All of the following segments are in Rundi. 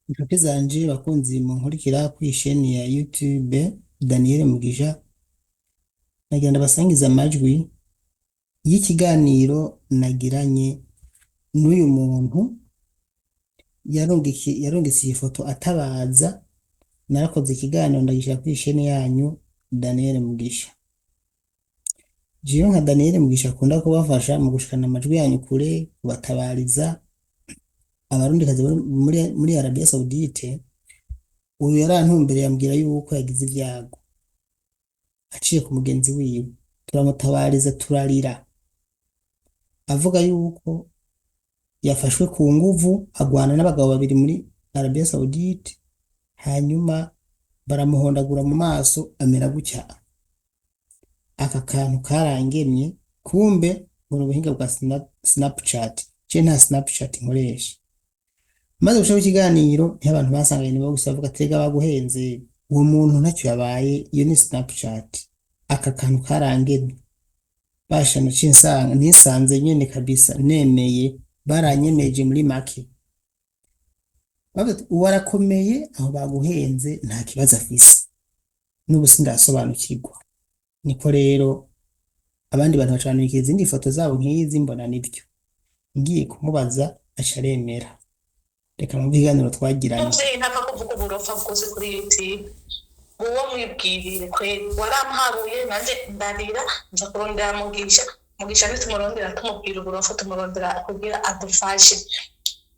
Inshuti zanje bakunzi munkurikira kw'isheni ya YouTube Daniel Mugisha nagira ndabasangiza amajwi y'ikiganiro nagiranye n'uyu muntu yarungitse iyi foto atabaza. Narakoze ikiganiro ndagishira kw'isheni yanyu Daniel Mugisha. Jewe nka Daniel Mugisha akunda kubafasha mu gushikana amajwi yanyu kure, kubatabariza abarundikazi muri Arabia Saudite. Uyu yarantumbere yambwira yuko yagize ibyago aciye ku mugenzi wiwe, turamutabariza turarira, avuga yuko yafashwe ku nguvu agwana n'abagabo babiri muri Arabia Saudite, hanyuma baramuhondagura mu maso amera gutya. Aka kantu karangemye, kumbe mu buhinga bwa Snapchat. Je nta Snapchat nkoresha. Maze gushaka ikiganiro abantu basanganye nibo gusa bavuga tega baguhenze, uwo muntu ntacyo yabaye, iyo ni Snapchat. Aka kantu karangemye bashana cinsanga nisanze nyene kabisa nemeye, baranyemeje muri make. Uwarakomeye aho baguhenze nta kibazo afise, n'ubu sindasobanukirwa. Niko rero abandi bantu bacanukira izindi foto zabo nk'izi, mbona nibyo ngiye kumubaza acaremera. Reka mu biganiro twagiranye ntaka kuvuga uburofa bwose kuri YouTube uwo mwibwirire kwe waramparuye nanje ndarira nza kurondera Mugisha nitumurondera tumubwira uburofa, tumurondera kugira adufashe.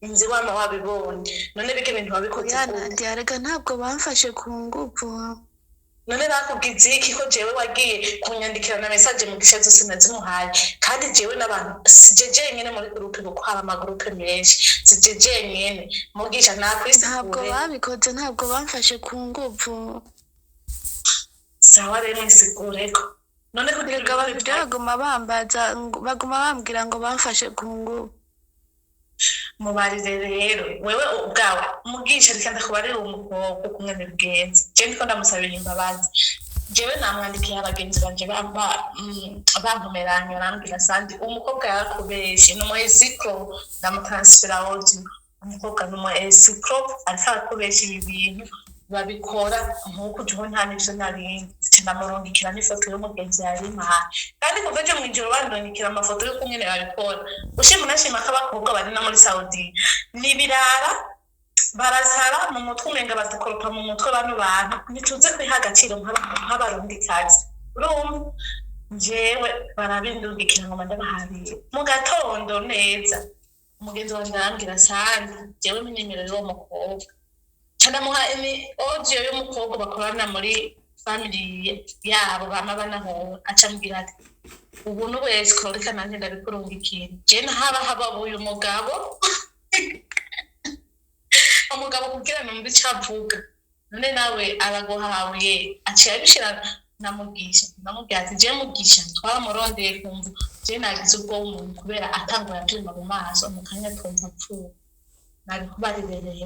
Inzi wama wabibonye none bike bintu wabikoze yarega ntabwo bamfashe ku nguvu. none nakubwiza iki ko jewe wagiye kunyandikira na message Mugisha zose nazimuhaye, kandi jewe n'abantu sijeje nyene muri groupe kuko hari amagroupe menshi, sijeje nyene Mugisha Ntabwo babikoze, ntabwo bamfashe ku nguvu. sawa rero nsigureko none kugira baguma bambaza, baguma bambwira ngo bamfashe ku nguvu. mubarire rero wewe ubwawe Mugisha reka ndakubarira umukobwa kumwe n'ubwenzi. Je ndiko ndamusabira imbabazi. Jewe namwandikiye abagenzi banje bankomeranya arambwira sandi umukobwa yarakubeshe n'umu escro, ndamutransfera audio. Umukobwa n'umu escro ariko arakubesha ibi bintu babikora nkuko jewe nta n'ivyo narindi. Ndamurungikira n'ifoto y'umugenzi yarimpaye, kandi kuva je mw'ijoro bandungikira amafoto y'uko nyene babikora. Ushima unashima ko abakobwa bari no muri Saudia nibirara barasara mu mutwe umenga batakoropa mu mutwe bano bantu nituze kwiha agaciro nk'abarundikazi. Urumva jewe barabindungikira ngo ndabahariye mu gatondo neza. Umugenzi wanje arambwira sandi jewe n'inimero y'uwo mukobwa, ndamuha audio y'umukobwa bakorana muri family yabo bama banaho. Acambwira ati ubu n'ubu escrow reka nanje ndabikurungikira. Je haba uyu mugabo umugabo kugira numva icyo avuga, none nawe araguhawe aciye abishira na Mugisha. Ndamubwira ati je Mugisha twaramurondeye kumva je nagize ubwo umuntu kubera atanguye abyuma mu maso mu kanya twumva apfuye. Nabikubarirereye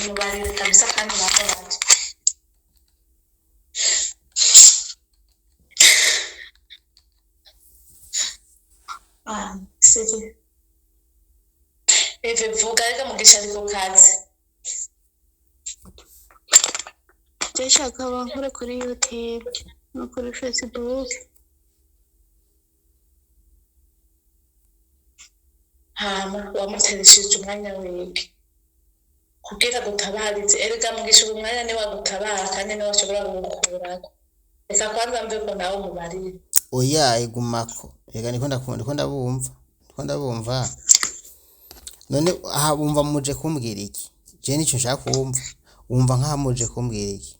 mubarire kabisa kandi bakoraje. Sije vuga reka Mugisha ari ku kazi. Ndashaka bankore kuri YouTube no kuri Facebook. Hama wamuteresheje umwanya wiki kugira gutabarize. Erega Mugisha umwanya ni wagutabara kandi ni washobora gukurako. Reka kwanza mve ko nawe mubarire. oya igumako. Rega niko ndabumva. None aha bumva muje kumbwira iki? Je nico nshaka kumva. Wumva nka muje kumbwira iki?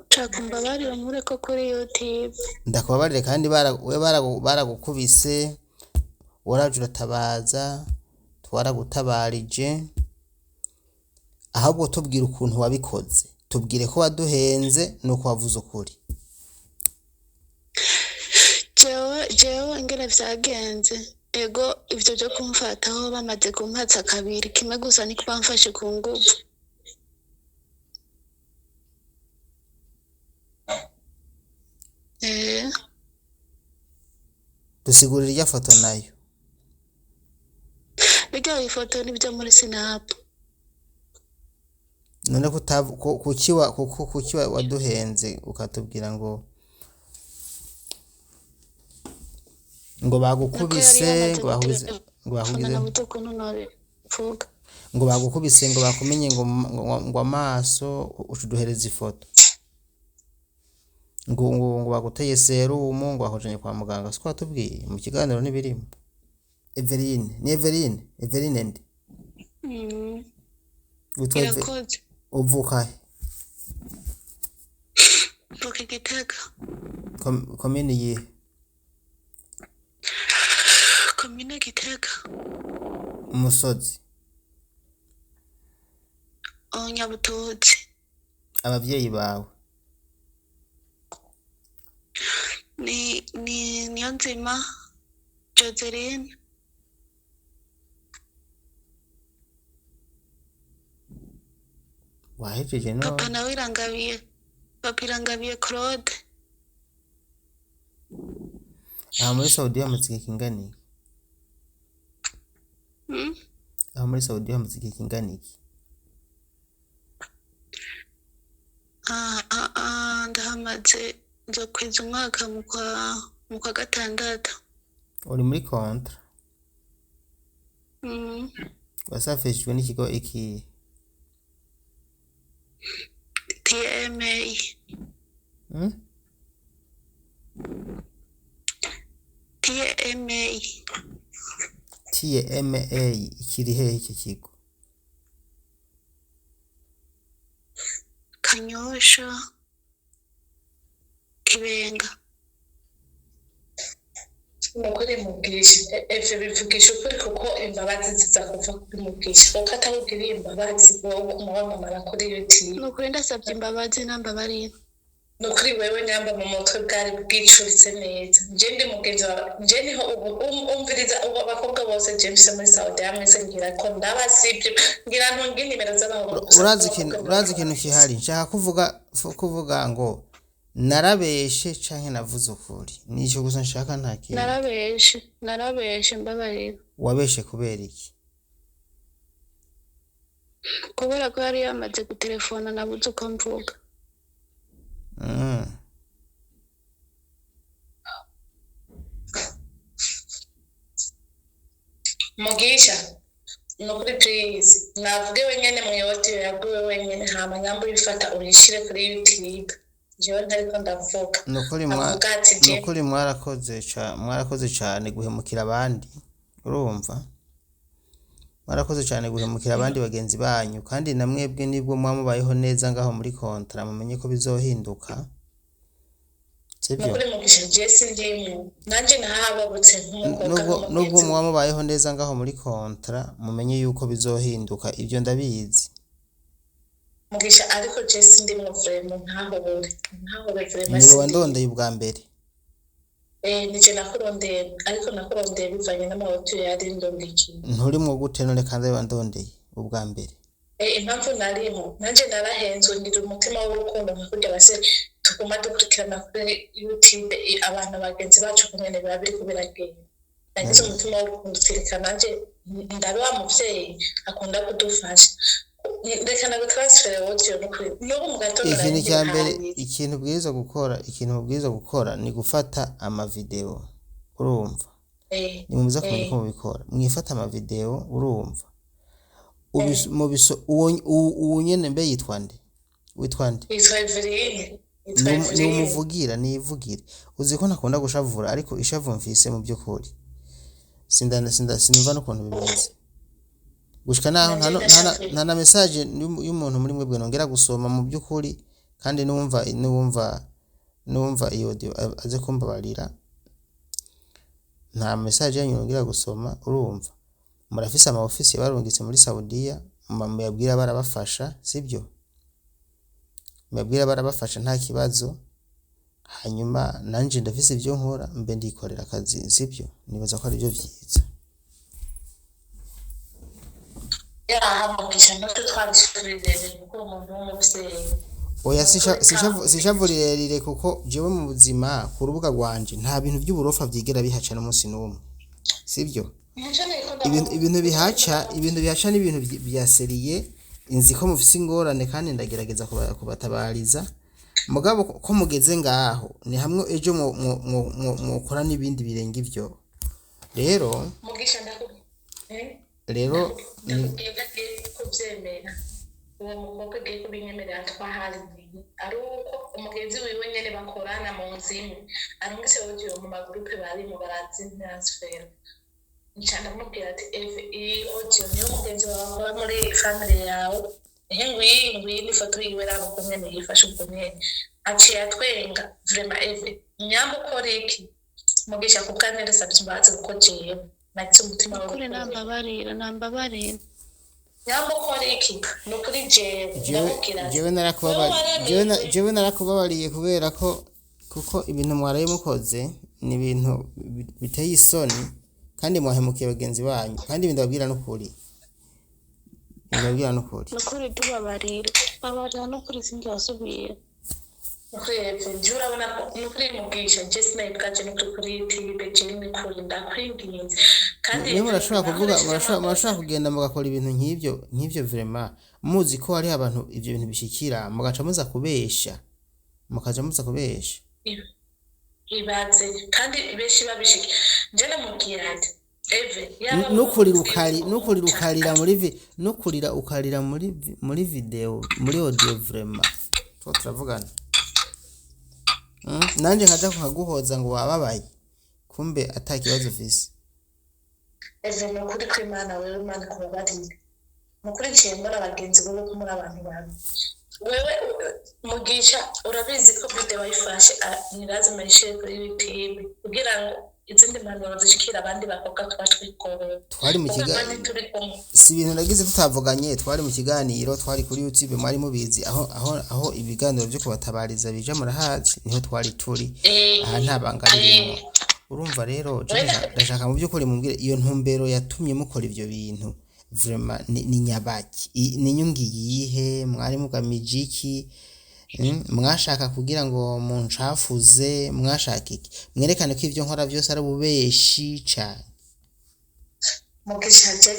Chakumba bari bamure ko kuri YouTube. Ndakubabarire kandi baragukubise, waraje uratabaza, twaragutabarije. Ahubwo tubwira ukuntu wabikoze, tubwire ko waduhenze nuko wavuze ukuri. Jewe ingene vyagenze, ego ivyo byo kumfataho bamaze kumpatsa kabiri, kimwe gusa ni kubamfashe ku nguvu. Dusigurira irya foto nayo. bijya ifoto n'ibyo muri Snap. none kuki waduhenze ukatubwira ngo bagukubise ngo bahubize ngo bagukubise ngo bakumenye ngo amaso ucuduhereza ifoto ngo baguteye serumu ngo bahojanye kwa muganga siko watubwiye mu kiganiro n'ibirimo. Evelyine ni Evelyine ndi Irakoze uvuka he? Vuka Gitega. Komini ye? Komine Gitega. Umusozi? Nyabutozi. Abavyeyi bawe? Ni Niyonzima Joseline. Wahejeje no? Papa nawe Irangabiye Claude. Muri Saudia amaze kingana iki? Muri Saudia amaze kingana iki? Ndahamaze nzo kweza umwaka mu kwa gatandatu. Uri muri kontra? Wasafishijwe n'ikigo iki? TMA. TMA ikiri hehe iki kigo? Kanyosha Kibenga. Nukuri Mugisha ivyo bivugisha ukuri kuko imbabazi ziza kuva kuri Mugisha kuko atabubwira imbabazi wowe umubamara kuri YouTube. Nukuri ndasabye imbabazi nambabarira. Nukuri wewe nyamba mu mutwe bwari bwicuritse neza. Je ndi mugenzi wawe je niho umviriza abakobwa bose James muri Saudia mwese ngira ko ndabasibye ngira ntungi nimero z'abantu. Urazi ikintu kihari nshaka kuvuga ngo narabeshe canke navuze ukuri nico gusa nshaka nta kintu. Narabeshe mbabarira. Wabeshe kubera iki? Kubera ko yari yamaze gutelefona nabuze uko mvuga. Mugisha nukuri please navuge wenyene mwiyote yaguwe wenyene hama nyambo bifata urishire kuri YouTube. Jewe ntariko ndavuga. Nukuri mwarakoze cyane guhemukira abandi. Urumva? Mwarakoze cyane guhemukira abandi bagenzi banyu kandi namwebwe nibwo mwamubayeho neza ngaho muri kontra mumenye ko bizohinduka. Nukuri Mugisha Jesse ndimu nanje nahababutse nk'umukobwa. Nubwo mwamubayeho neza ngaho muri kontra mumenye yuko bizohinduka ibyo ndabizi. Mugisha ariko Jesse ndimu vraiment ntaho vraiment. Niwe wandondeye ubwa mbere. Nije nakurondeye ariko nakurondeye bivanye n'amahoto yari ndondikiye. Nturimwo gute none kandi wandondeye ubwa mbere? Impamvu narimo nanje narahenzwe ngira umutima w'urukundo nk'urya base tuguma dukurikirana kuri YouTube abantu bagenzi bacu kumene babiri kubiragenda. Nagize umutima w'urukundo tirika nanje ndabe wa muvyeyi akunda kudufasha. Reka na transfer audio no mu gatondo. Ikintu cya mbere ikintu bwiza gukora ni gufata ama video. Urumva? Ni muza kumenya ko mubikora. Mwifata ama video urumva? Uwo nyene mbe yitwa nde? Witwa nde? Yitwa Evelyine. Ni umuvugire. Uzi ko nakunda gushavura ariko ishavu mfise mu by'ukuri. Sinumva no kuntu bimeze. Gushika naho nta na message y'umuntu muri mwebwe nongera gusoma mu by'ukuri kandi numva iyo audio aze kumbabarira. Nta message yanyu nongera gusoma urumva. Murafise ama office barungitse muri Saudia muyabwira barabafasha sibyo? Muyabwira barabafasha nta kibazo. Hanyuma nanje ndafise ibyo nkora mbe ndikorera akazi sibyo? Nibaza ko ari byo byiza. Mugisha no twabishurire kuko umuntu w'umuvyeyi. Oya sishavuririre kuko jewe mu buzima ku rubuga rwanje nta bintu by'uburofa byigera bihaca n'umunsi n'umwe. Sibyo? Nje niko ibintu bihaca n'ibintu bya seriye inzi ko mufise ingorane kandi ndagerageza kubatabariza mugabo ko mugeze ngaho ni hamwe ejo mukora n'ibindi birenga ivyo rero Mugisha rero kuvyemera uwo mukobwa agiye kubinyemerera twahazi ari uko umugenzi wiwe nyene bakorana mu nzimu arungise audio mu magroupe barimo barazi transfer ncana mubwira ati iyi audio niyo mugenzi wawe muri family yawe ngwii n'ifoto yiwe rabo kumwe yifashe ukumwe aciye atwenga vraiment nyambo koreki Mugisha kukanere sabye kuko jewe natse umutima wawe kuri nambabarira nyambo koreki no kuri jewe narakubabariye kubera ko kuko ibintu mwaraye mukoze ni ibintu biteye isoni kandi mwahemukiye bagenzi banyu kandi ndababwira n'ukuri nukuri tubabarira no kuri sinzasubira urabona nukuri Mugisha just like kaje nukuri tibe cyane kuri ndakwinginze kandi niyo murashobora kugenda mugakora ibintu nk'ivyo vraiment muzi ko hari abantu ivyo bintu bishikira mugaca muza kubesha ibaze kandi beshi babishiki je namubwira ati nukurira ukarira muri video muri audio vraiment turavugana nanje nkaja kuhaguhoza ngo wababaye kumbe atakibazo ufise nukuri kw'Imana wewe Imana kubabarira nukuri ciye mbona abagenzi bobo kumuri abantu bawe wewe Mugisha urabizi ko video wayifashe ni lazima ishire kuri YouTube kugira ngo izindi mpanuro zishikira abandi bakobwa twatwikoro twari mu kiganiro si ibintu nagize tutavuganye twari mu kiganiro twari kuri YouTube mwari mubizi aho ibiganiro byo kubatabariza bija murahazi niho twari turi aha ntabanga ririmo urumva rero ndashaka mu byukuri mumbwire iyo ntumbero yatumye mukora ivyo bintu vraiment ni nyabaki ni nyungi yihe mwari mugamije iki mwashaka kugira ngo muncafuze mwashaka iki mwerekane ko ivyo nkora byose ari ububeshi cyane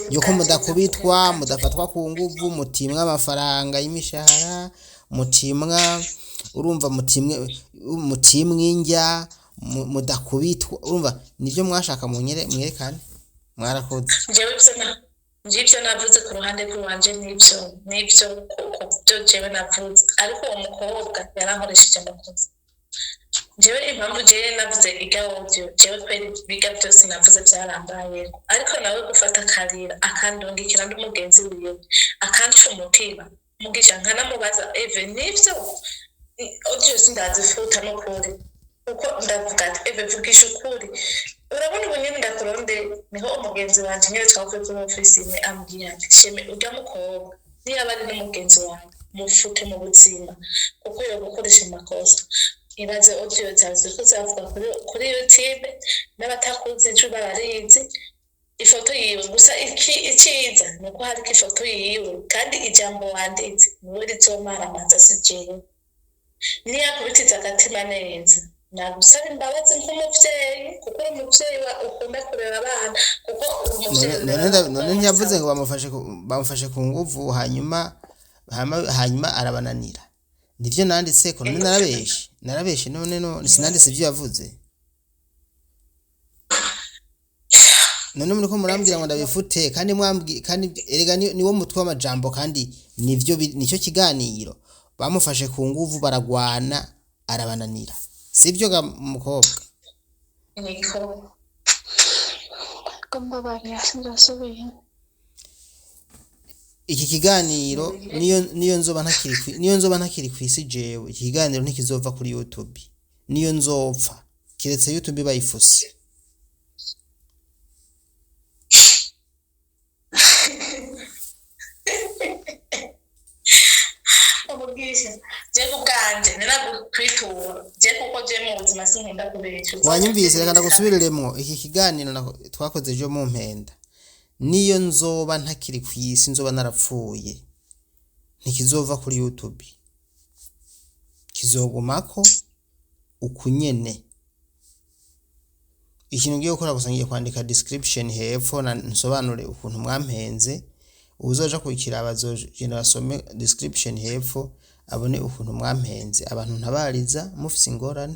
yuko mudakubitwa mudafatwa ku nguvu mutimwa amafaranga y'imishahara mutimwa urumva mutimwinjya mudakubitwa urumva nivyo mwashaka mwerekane mwarakoze njibyo navuze ku ruhande rwanje nibyo byo jewe navuze ariko uwo mukobwa yarankoresheje amakosa jewe impamvu jewe navuze iga audio jewe kweri biga byose navuze byarambaye ariko nawe gufata karira akandungikira ndi mugenzi wiwe akanca umutima Mugisha nkanamubaza nibyo audio sindazifuta no kuri uko ndavuga ati vugisha ukuri urabona ubunyene ndakuronde niho umugenzi wanje nyere twavuye kuri office imwe ambwira ati sheme ujya mukobwa niyo abari n'umugenzi wawe mufute mu buzima kuko yo gukoresha amakosa ibaze audio zazo kuzavuga kuri YouTube n'abatakuzi ejo bararizi ifoto yiwe gusa ikiza nuko hari ifoto yiwe kandi ijambo wanditse niwe rizomara amazi asijewe niyo akubitiza agatima neza nagusaba imbabazi nk'umuvyeyi kuko umuvyeyi ukunda kurera abana kuko none ntiyavuze ngo bamufashe ku nguvu hanyuma arabananira nivyo nanditse ko none narabeshe none sinanditse ivyo yavuze none muri ko murambwira ngo ndabifute kandi erega niwo mutwe w'amajambo kandi nicyo kiganiro bamufashe ku nguvu baragwana arabananira sivyo ga mukobwa niko kumbabarira sinzasubiye iki kiganiro niyo nzoba ntakiri kwisi jewe iki kiganiro ntikizova kuri YouTube niyo nzopfa kiretse YouTube bayifuse Mugisha je kubwanje ninagukwitura je kuko je mu buzima sinkunda kubesha wanyumvise reka ndagusubiriremo iki kiganiro twakoze ejo mu mpenda niyo nzoba ntakiri kwisi nzoba narapfuye ntikizova kuri YouTube kizogumako ukunyene ikintu ngiye gukora gusa ngiye kwandika description hepfo na nsobanure ukuntu mwampenze uzoja kwikira abazogenda basome description hepfo abone ukuntu mwampenze abantu ntabariza mufise ingorane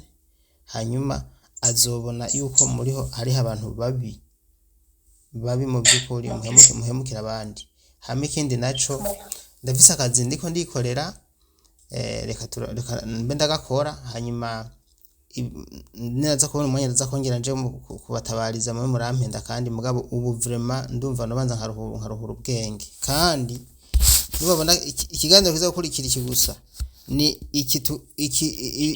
hanyuma azobona yuko muriho hari abantu babi mu byukuri muhemukira abandi hame ikindi naco ndafise akazi ndiko ndikorera reka mbe ndagakora hanyuma neza kubona umwanya ndaza kongera nje kubatabariza mu murampenda kandi mugabo ubu vraiment ndumva nobanza nkaruhura ubwenge kandi nubabona ikiganiro kiza gukurikira iki gusa ni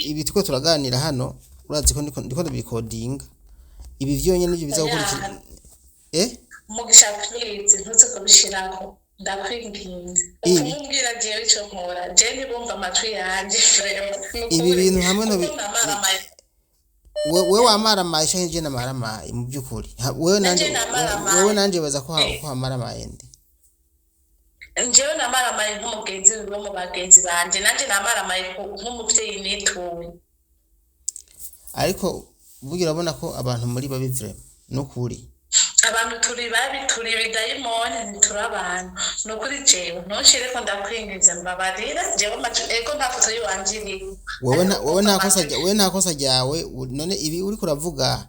ibi tuko turaganira hano urazi ko ndiko ndabikodinga ibi vyonye nivyo biza gukurikira Mugisha please ntutse kubishirako ndakwinginze ukumbwira jewe cyo nkora je ndibumva amatwi yanje ibi bintu hamwe no wewe wamaramaye shanje namaramaye mu byukuri wewe nanje baza ko hamaramaye ndi njyewe namaramaye nk'umugenzi wo mu bagenzi banje nanje namaramaye nk'umuvyeyi nituwe ariko bugira urabona ko abantu muri babivre no kuri abantu turi babi turi bidayimoni ntiturabantu no kuri jewe ntushire ko ndakwingiza mbabarira jewe ego nta foto y'uwanjiri wowe nta kosa ryawe none ibi uri kuravuga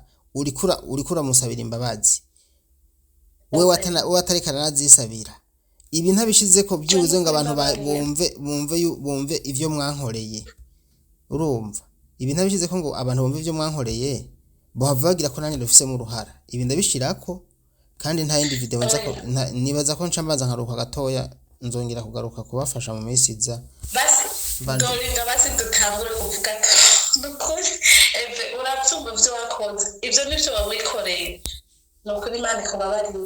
uri kuramusabira imbabazi wewe atarekana nazisabira ibi ntabishize ko byuze ngo abantu bumve ivyo mwankoreye urumva ibi ntabishize ko ngo abantu bumve ivyo mwankoreye bohavagira ko nanye rufise mu ruhara ibi ndabishirako kandi nta yindi video nibaza ko ncambaza nkaruka gatoya nzongera kugaruka kubafasha mu mesiza basi doringa basi dutangure kuvuga nukuri urabyumva ivyo wakoze ivyo nivyo wawikoreye nukuri Imana ikababarira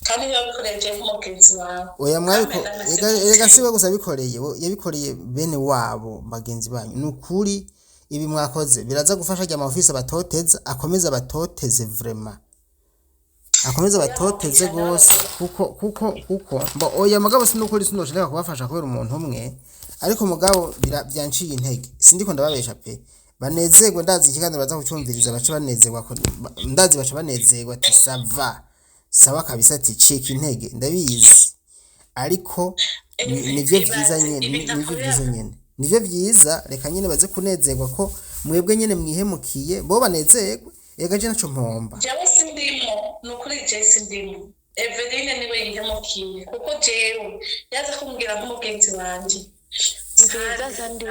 kandi iyo wabikoreje nk'umugenzi wawe oya mwabiko ega siwe gusa bikoreye yabikoreye bene wabo bagenzi banyu nukuri ibi mwakoze biraza gufasha jya amafisi batoteza akomeza batoteze vraiment akomeza batoteze gose kuko mbo oya mugabo sinukuri sinoshaka kubafasha kubera umuntu umwe ariko mugabo byanciye intege sindiko ndababesha pe banezerwe ndazi ikiganiro baza kucyumviriza bace banezerwa ndazi bace banezerwa ati sava sawa kabisa ati check intege ndabizi ariko nivyo vyiza nyene nivyo vyiza reka nyene baze kunezerwa ko mwebwe nyene mwihemukiye bo banezerwe ega je naco mpomba jewe sindimo nukuri je sindimo Evelyine niwe yihemukiye kuko jewe yaza kumbwira nk'umugenzi wanje nziza ndi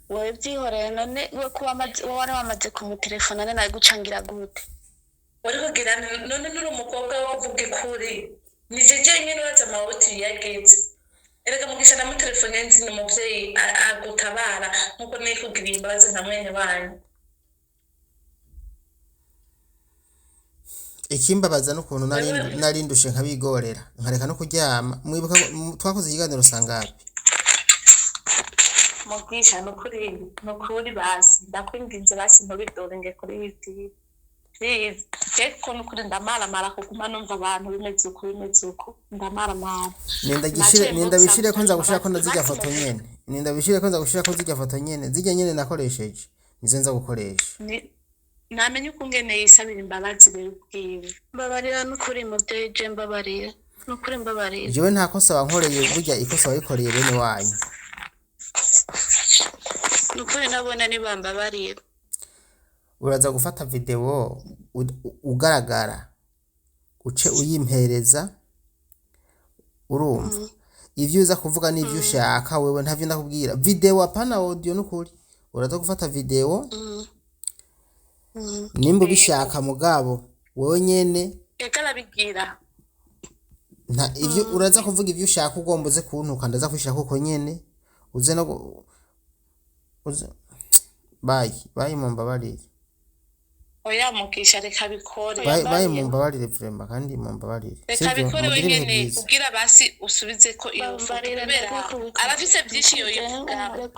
wowe byihoreye none we kuba wari wamaze kumutelefona none nawe gucangira gute wari kugira none nuri umukobwa wo kuvuga ikuri nije nyine waza amahoteli yageze erega Mugisha na telefone nzi ni umuvyeyi agutabara nkuko nikugira imbabazi nka mwene wanyu ikimbabaza n'ukuntu narindushe nkabigorera nkareka no kuryama mwibuka twakoze ikiganiro sangapi Mugisha nukuri basi ndakwinginze basi ntubidorenge kuri biti please keko nukuri ndamaramara kuguma numva abantu bimeze uko ndamaramara nindabishire ko nza gushira ko ndazijya foto nyene nindabishire ko nza gushira ko zijya foto nyene zijya nyene nakoresheje nizo nza gukoresha namenye ukungene yisabira imbabazi bibwiwe mbabarira nukuri muvyeyi je mbabarira nukuri mbabarira jewe nta kosa wankoreye burya ikosa wayikoreye bene wanyu nukuri nabona nibambabarira uraza gufata video ugaragara uce uyimpereza urumva ivyo uza kuvuga n'ivyo ushaka wewe ntavyo ndakubwira video apana audio nukuri uraza gufata video nimba bishaka mugabo wewe nyene ekarabigira nta ivyo uraza kuvuga ivyo ushaka ugomboze kuntuka ndaza kwishaka uko nyene uze no uze bye mumbabarire oya Mugisha reka bikore bye mumbabarire vraiment kandi mumbabarire reka bikore wenyene kugira basi usubize ko iyo arafise byinshi yo yovuga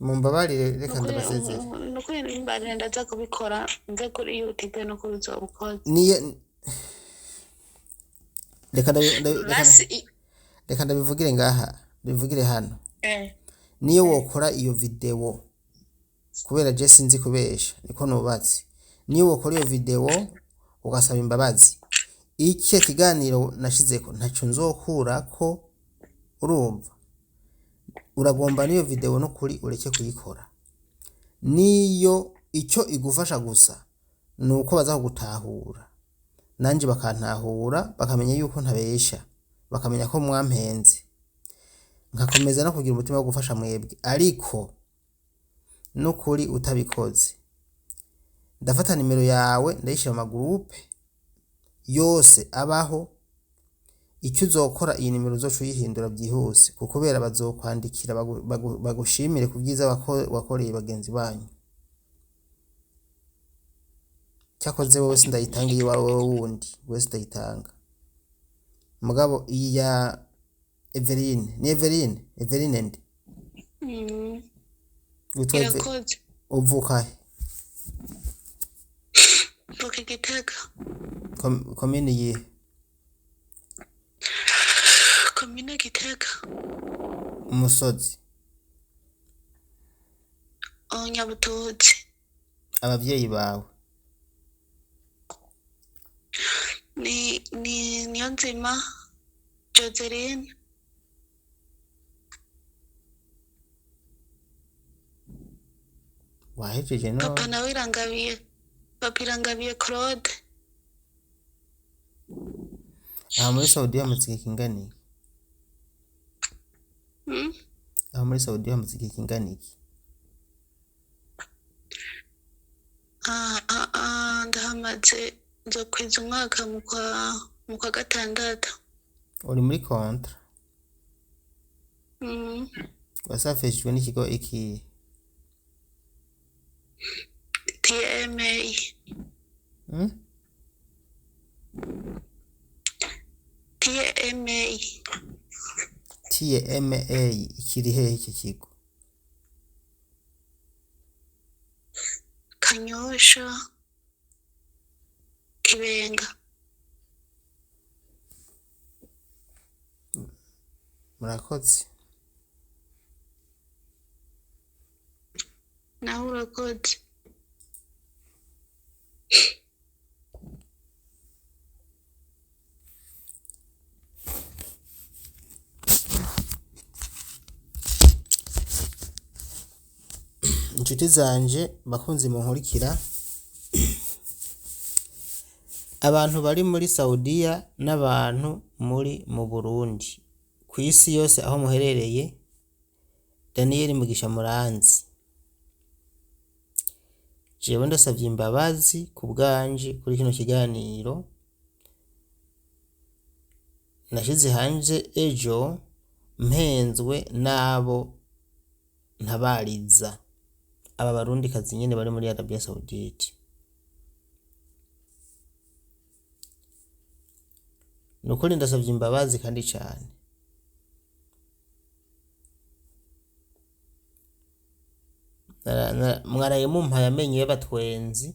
mumbabarire reka ndabasezere nukuri mbarire ndaza kubikora nze kuri YouTube no kuri uzobukoze niye reka ndabivugire ngaha bivugire hano niyo wokora iyo video kubera je sinzi kubesha niko nubatse niba ukora iyo video ugasaba imbabazi iki kiganiro nashizeko ntaco nzokurako urumva uragomba niyo video no kuri ureke kuyikora niyo icyo igufasha gusa nuko baza kugutahura nanje bakantahura bakamenya yuko ntabesha bakamenya ko mwampenze nkakomeza no kugira umutima wo gufasha mwebwe ariko no kuri utabikoze ndafata nimero yawe ndayishira mu groupe yose abaho icyo uzokora iyi nimero uzoca uyihindura byihuse kuko kubera bazokwandikira bagushimire ku byiza wakoreye bagenzi banyu cyakoze wowe sindayitanga iyi wawe wundi wese ndayitanga mugabo iyi ya Evelyine ni Evelyine ndi YARAKOZE uvuka mvuka Gitega komine ye komine Gitega umusozi Nyabututsi abavyeyi bawe ni Niyonzima Joseline wahejeje no papa nawe Irangabiye Claude muri Saudia muziki kingani muri Saudia muziki kingani ndahamaze nzo kwiza umwaka mu kwa gatandatu uri muri kontra wasafishwe n'ikigo iki TMA TMA ikiri hehe iki kigo Kanyosha Kibenga murakoze nawe urakoze inshuti zanje bakunzi munkurikira abantu bari muri Saudia n'abantu muri mu Burundi ku isi yose aho muherereye Daniel Mugisha muranzi jewe ndasavye imbabazi ku bwanje kuri kino kiganiro nashize hanje ejo mpenzwe nabo ntabariza aba barundi kazi nyene bari muri Arabia Saudite nukuri ndasavye imbabazi kandi cyane mwaraye mumpaye amenyo y'abatwenzi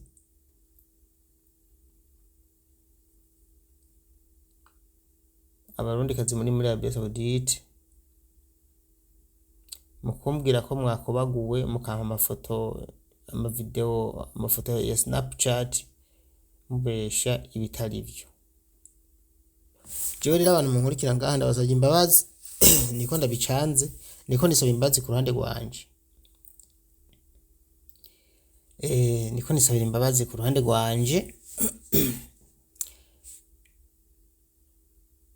abarundi kazi muri Arabia Saudite mukumbwira ko mwakobaguwe mukampa amafoto amafoto ya Snapchat mubesha ibitari byo jewe rero abantu munkurikira ngaha ndabasabye imbabazi niko ndabicanze niko nisaba imbabazi ku ruhande rwanje niko nisabira imbabazi ku ruhande rwanje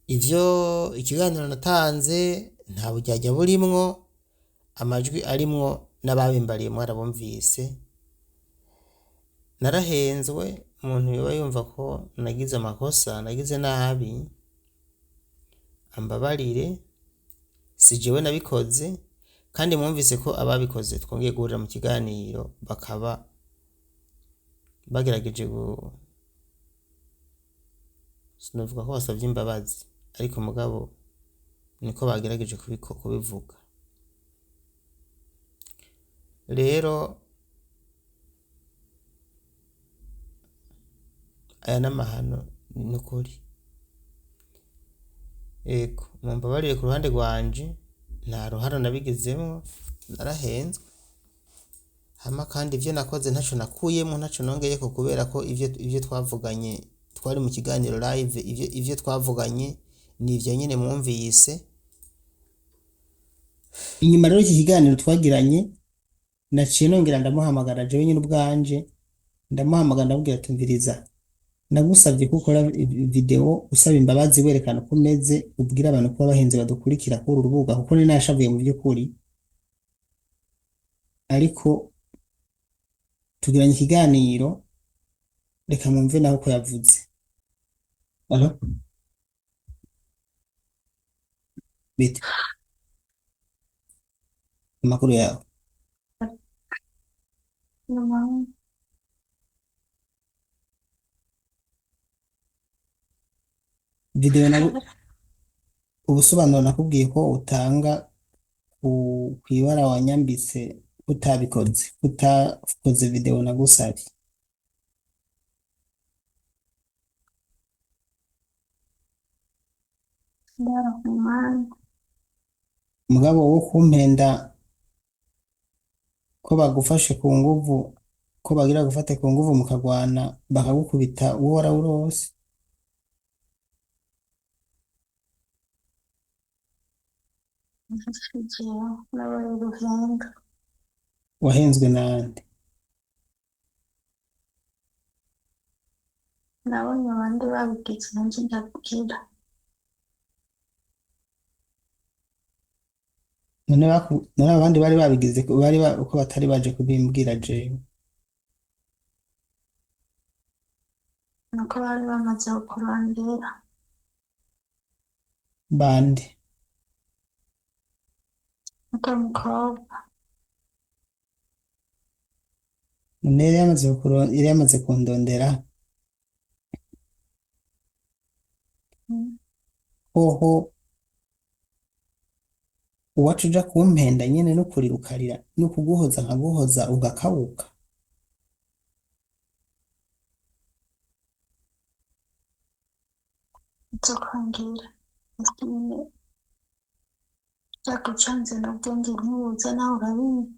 ivyo ikiganiro natanze nta bujyajya burimwo amajwi arimwo n'ababimbariye mwarabumvise narahenzwe umuntu yoba yumva ko nagize amakosa nagize nabi ambabarire si jewe nabikoze kandi mwumvise ko ababikoze twongeye guhurira mu kiganiro bakaba bagerageje sinavuga ko basavye imbabazi ariko mugabo niko bagerageje kubivuga rero aya n'amahano nukuri ego mumbabarire ku ruhande rwanje nta ruhara nabigezemo narahenzwe hama kandi ivyo nakoze ntaco nakuyemo ntaco nongeyeko kubera ko ivyo twavuganye twari mu kiganiro live ivyo twavuganye ni ivyo nyene mwumvise. Inyuma rero iki kiganiro twagiranye naciye nongera ndamuhamagara jewe nyine ubwanje ndamuhamagara ndamubwira tumviriza nagusabye ko ukora video usaba imbabazi werekana ko umeze ubwira abantu ko abahenze badukurikira kuri uru rubuga kuko ni nashavuye mu by'ukuri ariko tugiranye ikiganiro reka mwumve naho ko yavuze. Alo bite amakuru yawe video na ubusobanuro nakubwiye ko utanga kwibara wanyambitse utakoze video nagusabye mugabo wo kumpenda ko bagufashe ku nguvu ko bagira gufate ku nguvu mukagwana bakagukubita uwo warawurose wahenzwe nande nabonye abandi babigize nanje ndabwira none abandi bari babigize uko batari baje kubimbwira jewe nuko bari bamaze kurondera bande nuko mukobwa none yari yamaze kundondera hoho uwacu uja kumpenda nyene no kurira ukarira no kuguhoza nkaguhoza ugakabuka nzokwangira nyine byagucanze nabwo nge ntuza nawe urabizi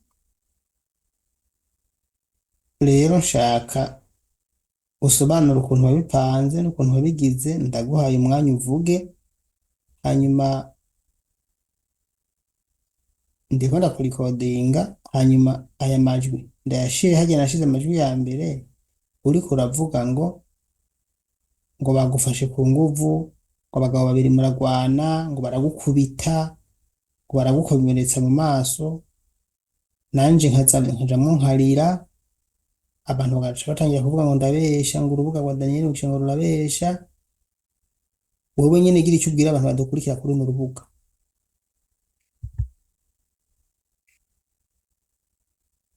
rero nshaka usobanura ukuntu wabipanze n'ukuntu wabigize ndaguhaye umwanya uvuge hanyuma ndiko ndakurikodinga hanyuma aya majwi ndayashire hagiye nashize amajwi ya mbere uriko uravuga ngo bagufashe ku nguvu ngo abagabo babiri muragwana ngo baragukubita ngo baragukomeretsa mu maso nanje nkajamwo nkarira abantu bagaca batangira kuvuga ngo ndabesha ngo urubuga rwa Daniel ngo rurabesha wowe nyene gira icyo ubwira abantu badukurikira kuri runo rubuga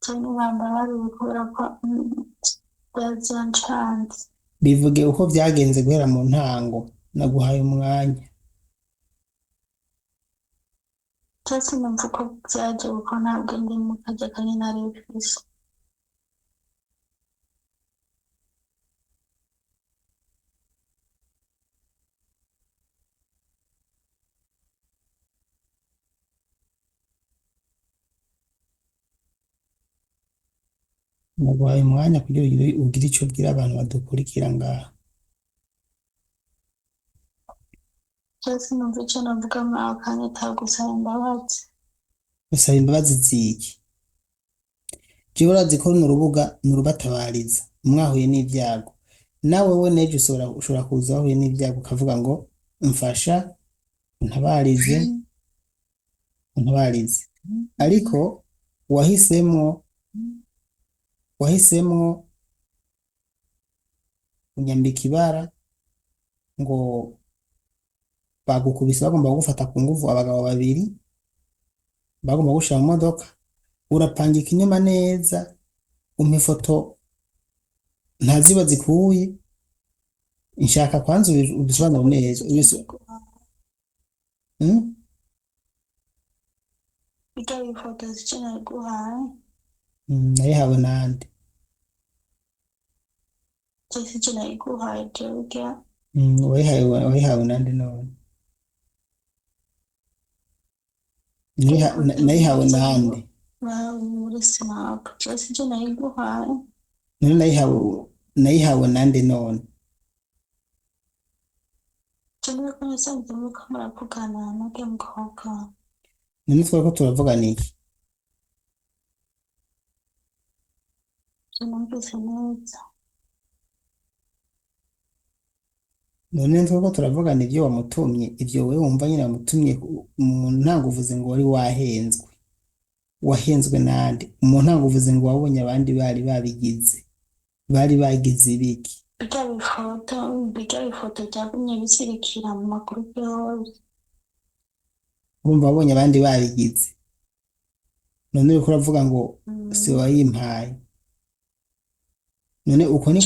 cyane bamba bari gukora ko byazanchanze bivuge uko byagenze guhera mu ntango naguhaye umwanya cyose numva ko byaje uko ntabwo ndi mu kajya kane nari bifise naguhaye umwanya kugira ugire icyo ubwira abantu badukurikira ngaha cyose numva icyo navuga muri ako kanya atagusaba imbabazi gusaba imbabazi ziki jewe urazi ko runo rubuga nurubatabariza mwahuye n'ibyago nawe we nejo ushobora kuza wahuye n'ibyago ukavuga ngo mfasha untabarize ariko wahisemwo unyambika ibara ngo bagukubise bagomba kugufata ku nguvu abagabo babiri bagomba gushira mu modoka urapanga ikinyoma neza umpa ifoto ntaziba zikuye nshaka kwanza ubisobanura neza bijya ifoto zikeneye guhaye nayihawe nande cyose ikeneye guhaye jya wayihawe nande none nayihawe nande muri sinapu byose ibyo nayiguhaye none nayihawe nande none cyangwa ko nasanze muko muravugana n'ubwo mukobwa none twari ko turavugana iki sinumvise neza none twari ko turavugana ibyo wamutumye ibyo wewe wumva nyine wamutumye mu ntango uvuze ngo wari wahenzwe nande mu ntango uvuze ngo wabonye abandi bari bagize ibiki bijya bifoto byagumye bisirikira mu magurupe yose urumva wabonye abandi babigize none uriko uravuga ngo si wayimpaye none uko ni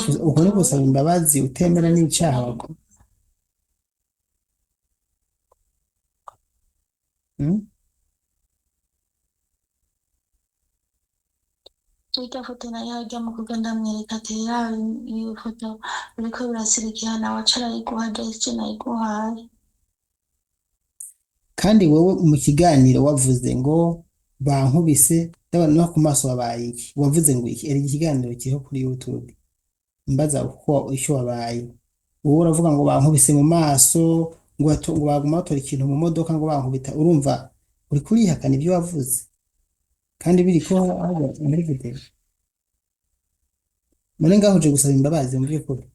gusaba imbabazi utemera n'icaha wako irya foto nayo ajya mu kuga ndamwereka ati yawe iyo foto biriko birasirikira nawe aca arayiguha desi nayiguhaye kandi wowe mu kiganiro wavuze ngo bankubise no ku maso wabaye iki wavuze ngo iki eri ikiganiro kiriho kuri YouTube mbaza uko icyo wabaye wowe uravuga ngo bankubise mu maso ngo baguma batora ikintu mu modoka ngo bankubita urumva uri kurihakana ibyo wavuze kandi biri ko muri video none ngaho uje gusaba imbabazi mu by'ukuri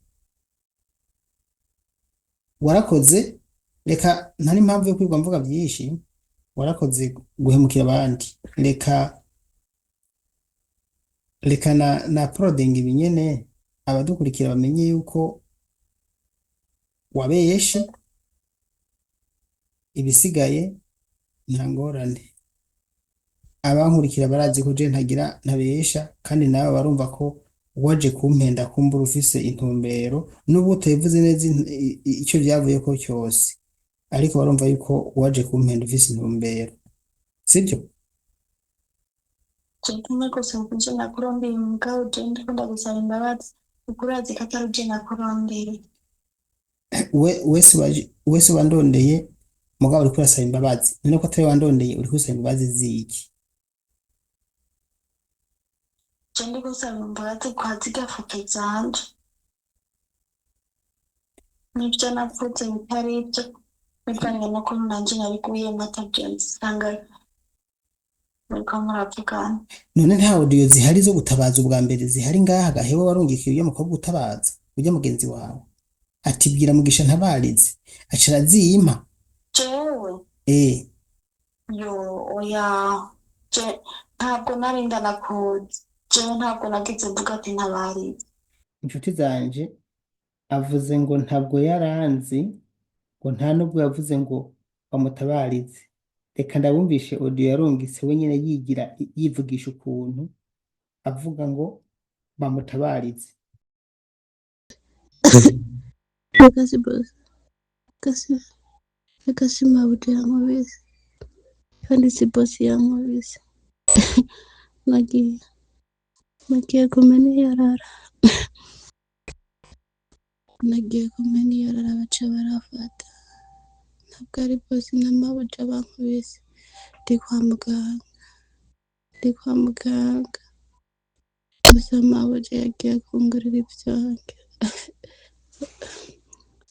warakoze reka ntari impamvu yo kwigwa mvuga byinshi warakoze guhemukira abandi reka na proding ibinyene abadukurikira bamenye yuko wabeshe ibisigaye nta ngorane abankurikira barazi ko je ntabesha kandi nawe barumva ko waje kumpenda kumbura ufise intumbero n'ubu utavuze neza icyo byavuye ko cyose ariko barumva yuko waje kumpenda ufise intumbero sibyo cyangwa gusa kuje nakurondeye mugabo je ndikunda gusaba imbabazi ukurazi kataruje nakurondeye wese wandondeye mugabo uri kurasaba imbabazi none ko atari wandondeye uri kusaba imbabazi ziki cyangwa gusaba imbabazi kwa zigafoto zanje nibyo navuze bitari ibyo bivanye no ko nanje nabiguyemo atabyenzi usanga muriko muravugana none nta audio zihari zo gutabaza ubwa mbere zihari ngaha gahewe warungikiye uyo mukobwa utabaza ujya mugenzi wawe ati bwira Mugisha ntabarize acara ziyima jewe yo oya je ntabwo narinda nakoze jewe ntabwo nagize mvuga ati ntabarize inshuti zanje avuze ngo ntabwo yaranzi ngo nta nubwo yavuze ngo bamutabarize reka ndabumvishe audio yarungitse wenyine yivugisha ukuntu avuga ngo bamutabarize kasi mabuja yankubise kandi si bosi yankubise nagiye kumena iyarara baca barafata ntabwo ari bosi na mabuja bankubise ndi kwa muganga gusa mabuja yagiye kungurira ibyanjye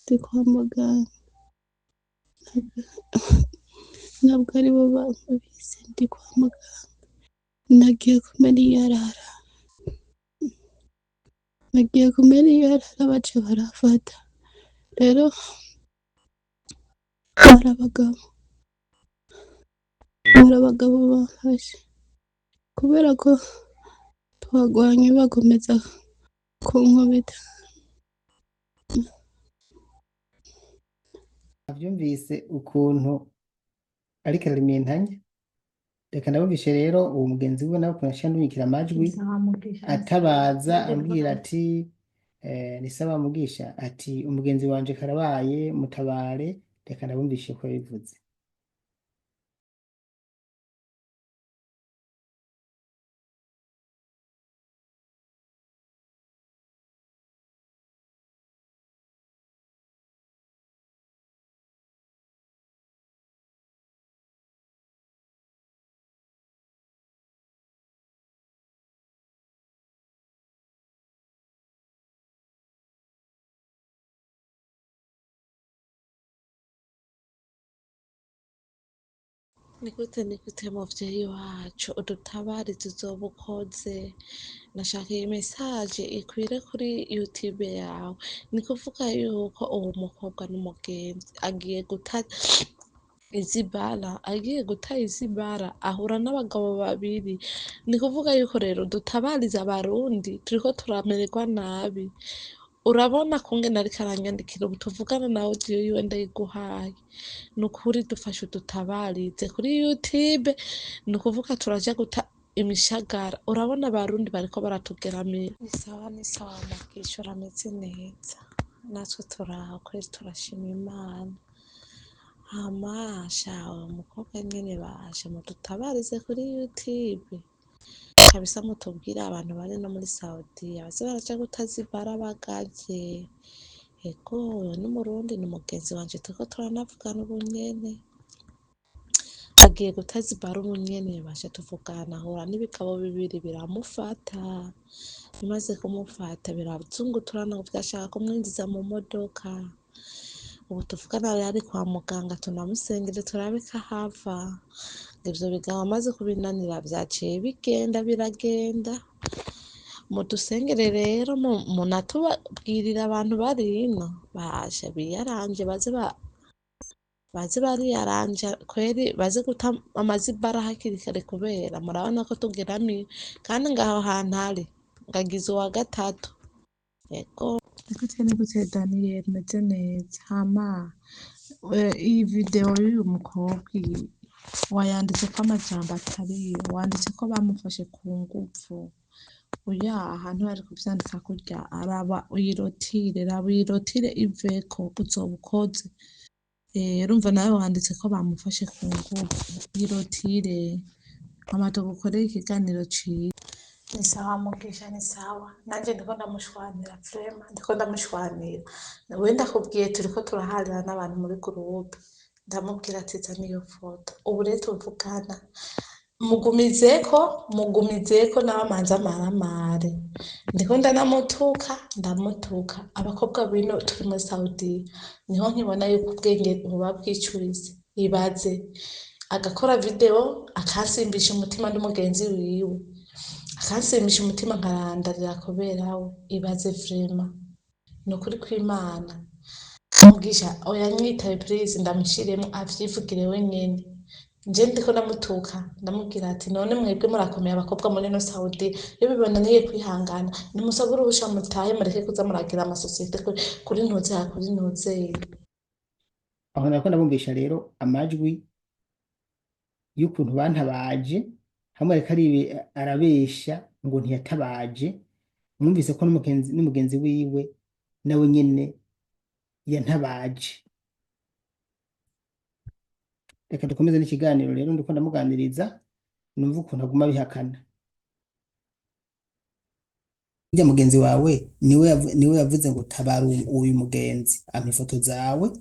ndi kwa muganga ntabwo ari bo bankubise ndi kwa muganga nagiye kumena iyarara baca barafata rero hari abagabo bafashe kubera ko twagwanye bakomeza kunkubita avyumvise ukuntu ariko arimentanya reka ndabumvishe rero uwo mugenzi we nawe kunashya ndumikira amajwi atabaza ambwira ati ni sawa Mugisha ati umugenzi wanje karabaye mutabare reka ndabumvishe ko yabivuze Ni gute muvyeyi wacu udutabarize uzoba ukoze, nashaka iyi message ikwire kuri YouTube yawe, ni kuvuga yuko uwo mukobwa n'umugenzi agiye guta izi bara ahura n'abagabo babiri, ni kuvuga yuko rero dutabariza abarundi turiko turamererwa nabi. Urabona kungene ariko aranyandikira, ubu tuvugana nawe audio yiwe ndayiguhaye, ni ukuri dufashe udutabarize kuri YouTube, ni ukuvuga turaja guta imishagara, urabona abarundi bariko baratugeramira. Ni sawa Mugisha, urameze neza, natwe turaho kwezi turashima Imana. Hama shawe umukobwa nyene baje mudutabarize kuri YouTube kabisa, mutubwire abantu bari no muri Saudia baze baraja gutazibara bagaje. Ego n'umurundi n'umugenzi wanje turiko turanavugana ubu nyene, agiye gutazibara ubu nyene baje tuvugana, ahura n'ibigabo bibiri biramufata, bimaze kumufata birazunguturana ngo vyashaka kumwinjiza mu modoka. Ubu tuvugana yari kwa muganga, tunamusengere turabe ko ahava. Ivyo bigabo amaze kubinanira vyaciye biragenda. Mudusengere rero, munatubwirira abantu bari ino baje biyaranje, baze bariyaranja kweri, baze guta amazibara hakiri kare, kubera murabona ko tugeramiwe, kandi ngaho hantu ari ngagize uwa gatatu. Ego nigute Daniel, meze neza. Hama iyi video y'uyu mukobwa wayanditseko amajambo atariyo, wanditse ko bamufashe ku nguvu. Oya, ahantu bari kuvyandika kurya raba uyirotire iveko uzoba ukoze. Urumva nawe wanditse ko bamufashe ku nguvu, yirotire hama tugukorere ikiganiro ciza. Ni sawa Mugisha, ni sawa, nanje ndiko ndamushwanira vraiment, ndiko ndamushwanira. We ndakubwiye turiko turaharira n'abantu muri groupe, ndamubwira ati zana iyo foto, ubu rero tuvugana mugumizeko nawe amanza amaramare, ndiko ndamutuka. Abakobwa bino turi muri Saudia niho nkibona yuko ubwenge buba bwicurise. Ibaze agakora video akansimbisha umutima n'umugenzi wiwe, akansimbisha umutima nkarandarira kubera we. Ibaze vraiment, ni ukuri kw'Imana. Mugisha oya nyitabe please, ndamushiremo avyivugire wenyene. Nje ndiko ndamutuka, ndamubwira ati none mwebwe murakomeye abakobwa muri no Saudia, iyo bibonaniye kwihangana nimusabure uruhusha mutahe, mureke kuza muragira amasosiyete kuri ntuze. aho nako ndabumvisha rero amajwi y'ukuntu bantabaje, hamwe ariko arabesha ngo ntiyatabaje. Mwumvise ko n'umugenzi wiwe nawe nyene yantabaje. Reka dukomeze n'ikiganiro rero, ndiko ndamuganiriza numva ukuntu aguma bihakana. Ujya mugenzi wawe niwe yavuze ngo tabara uyu mugenzi, ampa ifoto zawe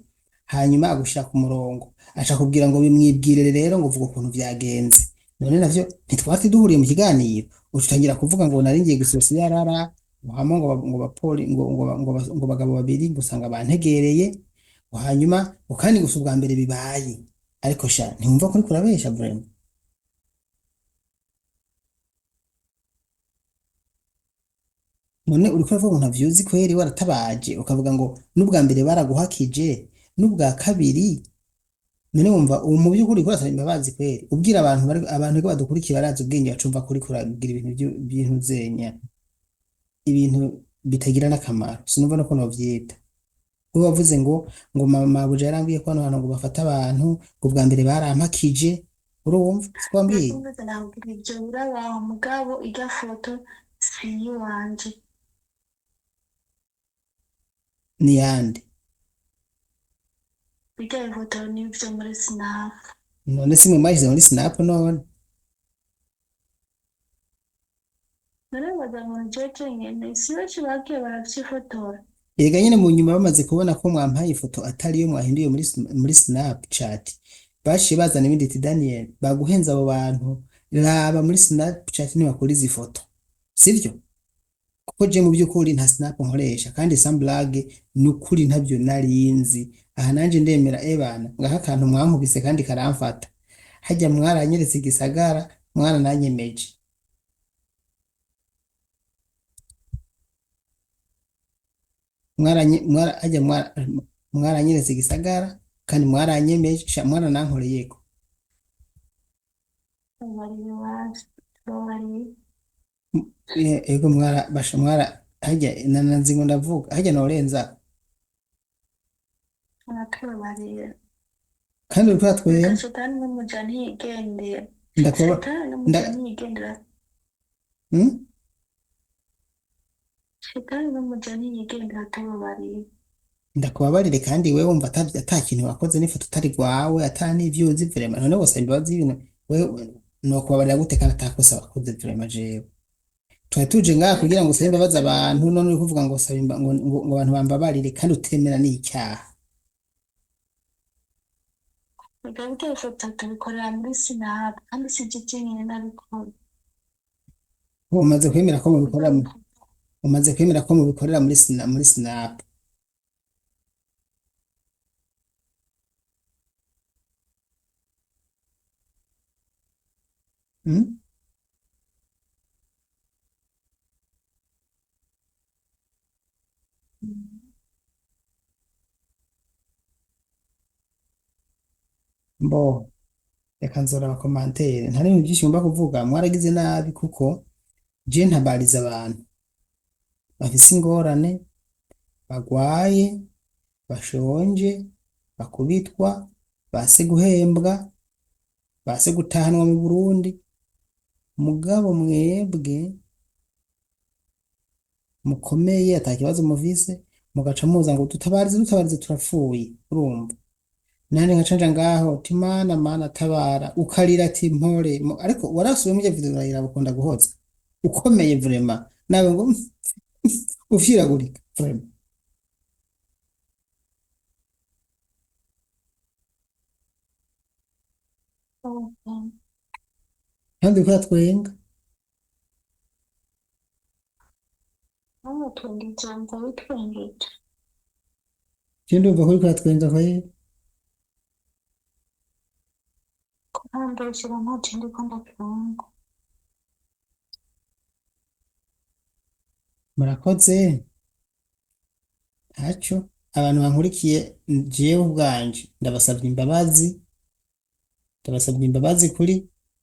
hanyuma agushira ku murongo, aca kubwira ngo bimwibwirire rero ngo vuga ukuntu vyagenze. None navyo ntitwati duhuriye mu kiganiro, utangira kuvuga ngo nari ngiye gusosa yarara hama ngo bapoli ngo bagabo babiri gusanga bantegereye, hanyuma ukandi gusa ubwa mbere bibaye. Ariko sha ntiwumva ko uriko urabesha vraiment? None uriko uravuga ngo ntavyuzi kweri, waratabaje ukavuga ngo n'ubwa mbere baraguhakije n'ubwa kabiri. None wumva ubu mu by'ukuri kurasaba imbabazi kweri, ubwira abantu ko badukurikira barazi ubwenge, bacumva kuri kuragira ibintu zenya, ibintu bitagira n'akamaro. Sinumva no ko novyita. Ubu bavuze ngo mama buje yarambwiye ko hano ngo bafata abantu ngo bwa mbere barampakije. Urumva sikwambwiye ibyo birabaho mugabo, irya foto si iyiwanje. ni yande? Irya foto ni ibyo muri Snap. None simwe mwashyize muri Snap none? Narabaza ngo jeje nyene siyo kibagiye baravyifotora. Ega nyene mu nyuma bamaze kubona ko mwampaye ifoto atari yo mwahinduye muri Snapchat, baciye bazana ibindi ati Daniel baguhenza abo bantu, raba muri Snapchat ntibakora izi foto, sivyo? Kuko je mu by'ukuri nta Snap nkoresha, kandi samblage n'ukuri ntabyo narinzi. Aha nanje ndemera ebana ngaha akantu mwankubise kandi karamfata. hajya mwaranyeretse igisagara mwarananyemeje hajya mwaranyeretse igisagara kandi mwaranyemeje mwaranankoreyeko ego basha hajya nzi ngo ndavuga hajya norenza kandi uriko twemba Shetani n'umujani yigendera. ndakuba Shetani n'umujani yigendera. Shetani n'umujani yigendera tubabarira. ndakubabarire kandi wewe wumva ata kintu wakoze n'ifoto utari rwawe ata n'ivyo uzi vraiment none wose imbabazi y'ibintu wewe nokubabarira gute kandi atakosa wakoze vraiment jewe twari tuje ngaha kugira ngo usabe imbabazi abantu none uri kuvuga ngo usaba ngo abantu bambabarire kandi utemera n'icyaha Bigaruke ifoto tubikorera muri Sinap kandi si je nyine nabikora. umaze kwemera ko mubikorera muri Snap mbo reka nzora abakomantere ntari mu byinshi ngomba kuvuga mwaragize nabi kuko je ntabariza abantu bafise ingorane bagwaye bashonje bakubitwa base guhembwa base gutahanwa mu Burundi mugabo mwebwe mukomeye atakibazo muvise mugaca muza ngo tutabarize turapfuye urumva nani ngacanja ngaho mana tabara ukarira ati mpore ariko warasubiye mu video urayira bukunda guhoza ukomeye vraiment nawe ngo ufyiragurika vraiment kandi ko twenga Twengejanja bitwengeje. ndumva ko twenga ko Kurambeshera ntacyo ndiko ndatunga. murakoze ntacyo abantu bankurikiye jewe ubwanje ndabasabye imbabazi kuri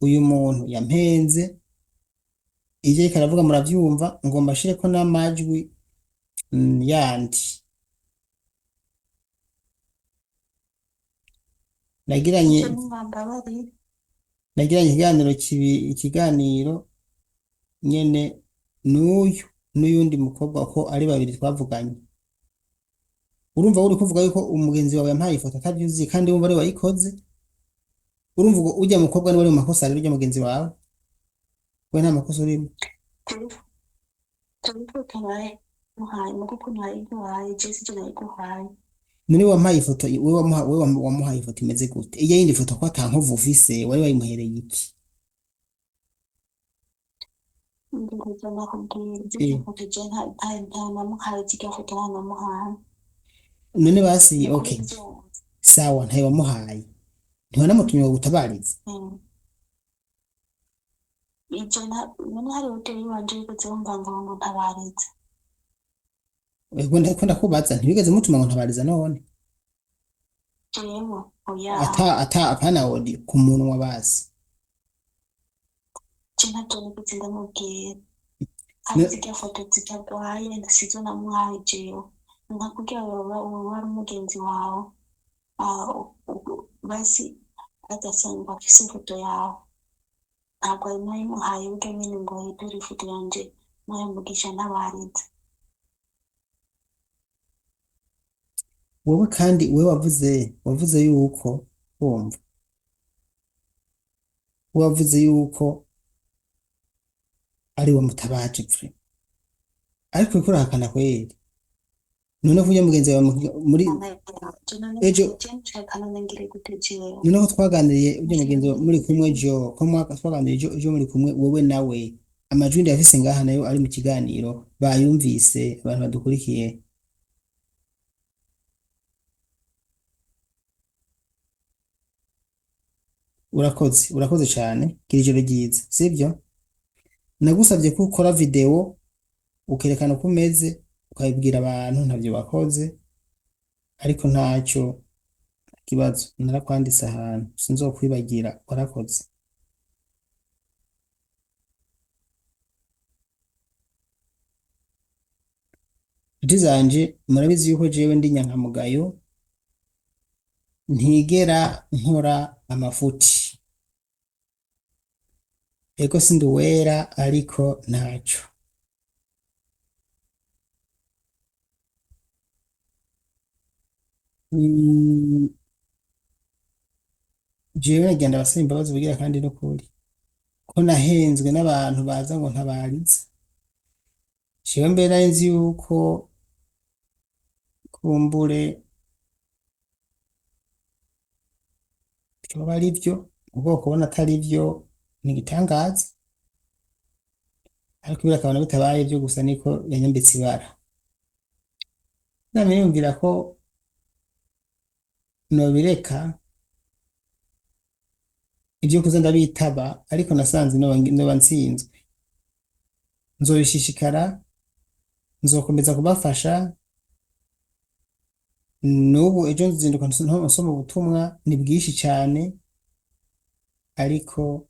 uyu muntu yampenze ije karavuga muravyumva ngo mbashireko n'amajwi yandi nagiranye ikiganiro nyene n'uyundi mukobwa ko ari babiri twavuganye urumva uri kuvuga yuko umugenzi wawe yampaye ifoto atavyuzi kandi wumva ari wayikoze urumva ngo ujya mukobwa ni wari mu makosa rero ujya mugenzi wawe we nta makosa urimo none wampaye ifoto wamuhaye ifoto imeze gute iyo yindi foto ko atankovu ufise wari wayimuhereye iki none basi okay sawa ntayo wamuhaye ntiwanamutumye ngo gutabarize none hari hoteli wanje yigeze wumvanga ngo ntabarize ego ndakubaza ntibigeze mutuma ngo ntabariza none jewe oya apana odi ku munwa basi ntacyo nigeze ndamubwira kandi zirya foto zitagwaye ndasizo namuhaye jewe nkakubwira wari umugenzi wawe basi agasanga afise ifoto yawe ntabwo ari nayimuhaye ubwe nyine ngo yidore ifoto yanje nayo Mugisha ntabarize wowe kandi wewe wavuze yuko wumva wavuze yuko ari wo mutabaje pfre ariko uko urahakana kweri none kuja mugenzi wawe muri ejo none ko twaganiriye uje mugenzi muri kumwe jo ko mwaka twaganiriye ejo muri kumwe wowe nawe amajwi ndafise ngaha nayo ari mu kiganiro bayumvise abantu badukurikiye urakoze cyane, gira ijoro ryiza, sibyo? Nagusabye ko ukora video ukerekana uko umeze ukabibwira abantu ntabyo wakoze, ariko ntacyo kibazo, narakwanditse ahantu sinzokwibagira, warakoze. Inshuti zanje murabizi yuko jewe ndi nyankamugayo, ntigera nkora amafuti. Ego sindi uwera ariko ntacyo. Jewe nagenda abasaba imbabazi bugira kandi n'ukuri ko nahenzwe n'abantu baza ngo ntabariza. Jewe mbere nari nzi yuko kumbure byoba ari byo, ubwo kubona atari byo ni igitangaza, ariko birakabona bitabaye byo gusa niko yanyambitse ibara. Namenye yumvira ko nobireka ibyo kuza ndabitaba, ariko nasanze noba nsinzwe. Nzobishishikara, nzokomeza kubafasha. N'ubu ejo nzinduka nsoma ubutumwa ni bwinshi cyane, ariko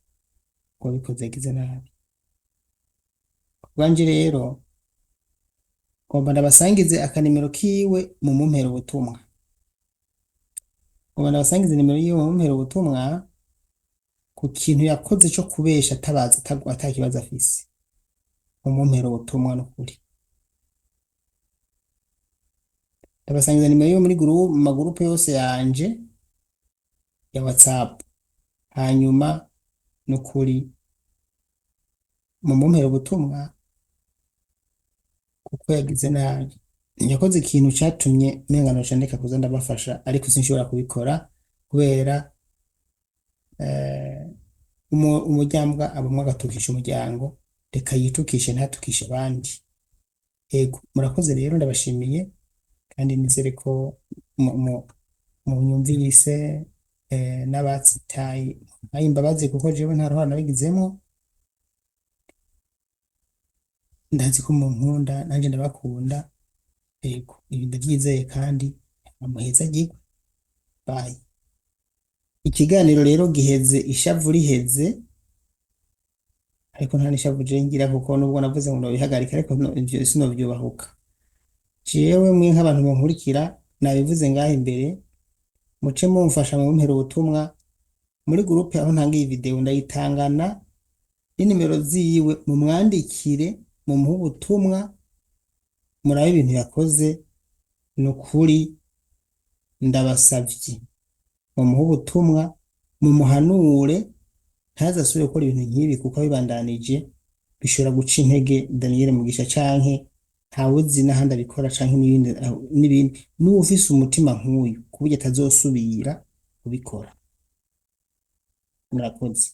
wabikoze yagize nabi. Kubwanje rero ngomba ndabasangize akanimero kiwe mu mumpera ubutumwa. Ngomba ndabasangize nimero yiwe mu mumpera ubutumwa ku kintu yakoze cyo kubesha atabaza atakibazo afise. Mu mumpera ubutumwa n'ukuri. Ndabasangiza nimero yiwe muri magurupe yose yanje ya WhatsApp. Hanyuma n'ukuri mu mumpera ubutumwa kuko yagize nabi. Yakoze ikintu cyatumye mengano candika kuza ndabafasha, ariko sinshobora kubikora kubera umuryango abamwe agatukisha umuryango, reka yitukishe ntatukishe abandi. Ego murakoze rero, ndabashimiye kandi nizere ko munyumvise n'abatsitaye ayi imbabazi, kuko jewe nta ruhara nabigizemo. Ndazi ko munkunda nanje ndabakunda. Ego ibi ndabyizeye kandi amuheza gigwe. Bye. Ikiganiro rero giheze, ishavu riheze, ariko nta nishavu je ngira kuko nubwo navuze ngo nobihagarika, ariko ivyo sinovyubahuka. Jewe mwe nk'abantu munkurikira nabivuze ngaho imbere, muce mumfasha mu mpera ubutumwa muri groupe aho ntangiye video ndayitangana n'inimero ziwe, mumwandikire mu muha ubutumwa, murabe ibintu yakoze. Nukuri ndabasavye mu muha ubutumwa, mumuhanure ntazasubire gukora ibintu nk'ibi, kuko bibandanije bishobora guca intege Daniel Mugisha canke ntawuzi n'ahandi abikora canke n'ibindi. N'ufise umutima nk'uyu kuburyo atazosubira kubikora. Murakoze.